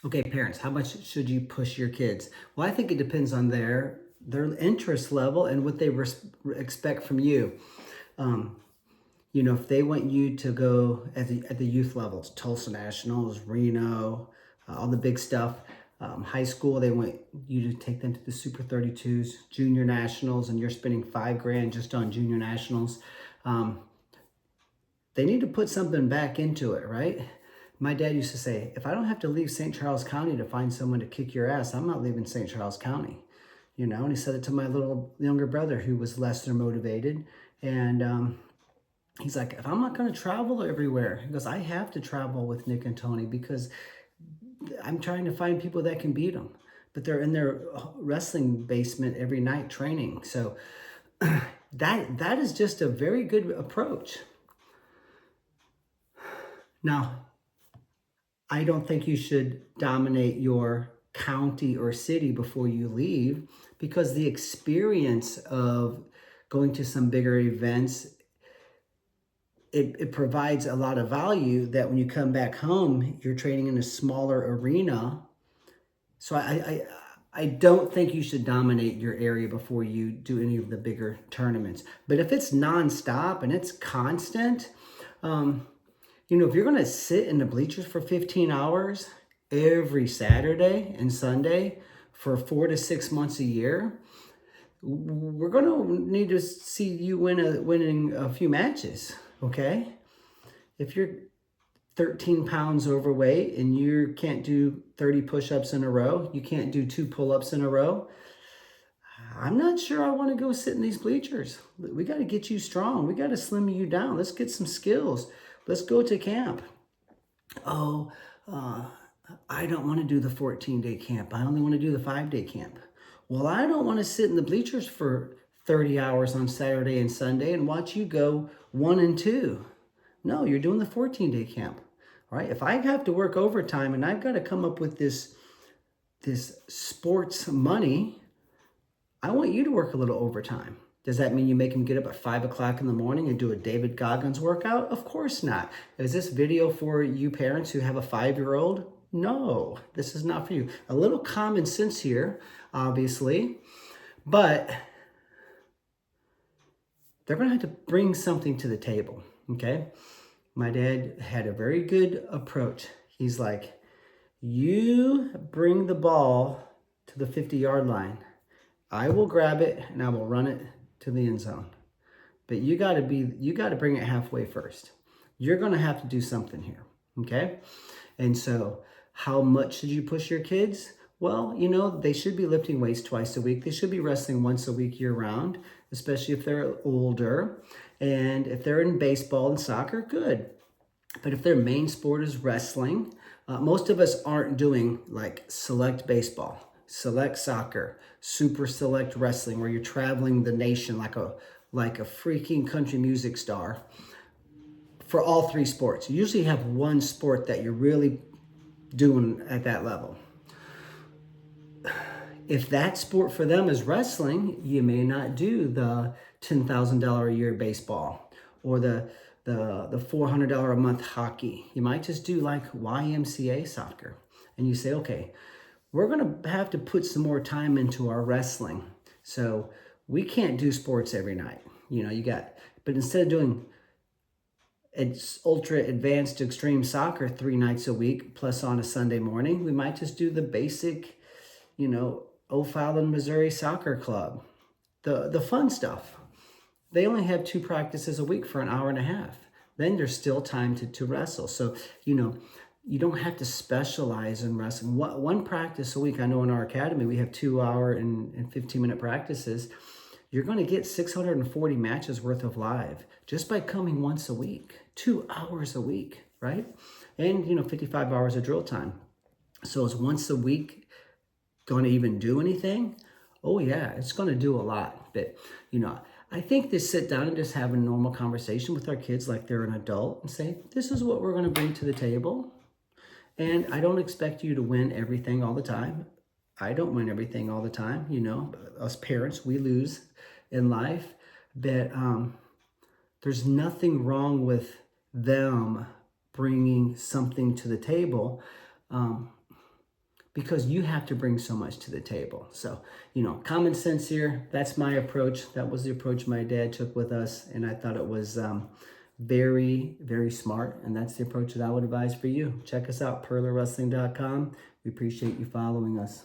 Okay, parents, how much should you push your kids? Well, I think it depends on their interest level and what they expect from you. Um, if they want you to go at the youth levels, Tulsa Nationals, Reno, all the big stuff. High school, they want you to take them to the Super 32s, Junior Nationals, and you're spending $5,000 just on Junior Nationals. Um, they need to put something back into it, right? My dad used to say, if I don't have to leave St. Charles County to find someone to kick your ass, I'm not leaving St. Charles County. And he said it to my little younger brother who was lesser motivated. And he's like, if I'm not going to travel everywhere, he goes, I have to travel with Nick and Tony because I'm trying to find people that can beat them. But they're in their wrestling basement every night training. So that is just a very good approach. Now, I don't think you should dominate your county or city before you leave, because the experience of going to some bigger events, it provides a lot of value that when you come back home, you're training in a smaller arena. So I don't think you should dominate your area before you do any of the bigger tournaments. But if it's nonstop and it's constant, if you're going to sit in the bleachers for 15 hours every Saturday and Sunday for 4 to 6 months a year, we're going to need to see you winning a few matches, okay? If you're 13 pounds overweight and you can't do 30 push-ups in a row, you can't do 2 pull-ups in a row, I'm not sure I want to go sit in these bleachers. We got to get you strong. We got to slim you down. Let's get some skills. Let's go to camp. Oh, I don't want to do the 14-day camp. I only want to do the 5-day camp. Well, I don't want to sit in the bleachers for 30 hours on Saturday and Sunday and watch you go 1 and 2. No, you're doing the 14-day camp. All right. If I have to work overtime and I've got to come up with this sports money, I want you to work a little overtime. Does that mean you make them get up at 5 o'clock in the morning and do a David Goggins workout? Of course not. Is this video for you parents who have a 5-year-old? No, this is not for you. A little common sense here, obviously, but they're going to have to bring something to the table, okay? My dad had a very good approach. He's like, you bring the ball to the 50-yard line. I will grab it and I will run it to the end zone. But you got to bring it halfway first. You're going to have to do something here, okay? And so how much should you push your kids? Well, they should be lifting weights twice a week. They should be wrestling once a week year round, especially if they're older. And if they're in baseball and soccer, good. But if their main sport is wrestling, most of us aren't doing like select baseball, select soccer, super select wrestling, where you're traveling the nation like a freaking country music star for all 3 sports. You usually have one sport that you're really doing at that level. If that sport for them is wrestling, you may not do the $10,000 a year baseball or the $400 a month hockey. You might just do like YMCA soccer. And you say, okay, we're going to have to put some more time into our wrestling. So we can't do sports every night. But instead of doing it's ultra advanced extreme soccer 3 nights a week plus on a Sunday morning, we might just do the basic, O'Fallon, Missouri Soccer Club, the fun stuff. They only have 2 practices a week for an hour and a half. Then there's still time to wrestle. So, you don't have to specialize in wrestling. One practice a week. I know in our academy, we have 2-hour and 15-minute practices. You're going to get 640 matches worth of live just by coming once a week, 2 hours a week, right? And, 55 hours of drill time. So is once a week going to even do anything? Oh yeah, it's going to do a lot. But, I think they sit down and just have a normal conversation with our kids like they're an adult and say, this is what we're going to bring to the table. And I don't expect you to win everything all the time. I don't win everything all the time. Us parents, we lose in life. But there's nothing wrong with them bringing something to the table. because you have to bring so much to the table. So, common sense here. That's my approach. That was the approach my dad took with us. And I thought it was very, very smart. And that's the approach that I would advise for you. Check us out, PurlerWrestling.com. We appreciate you following us.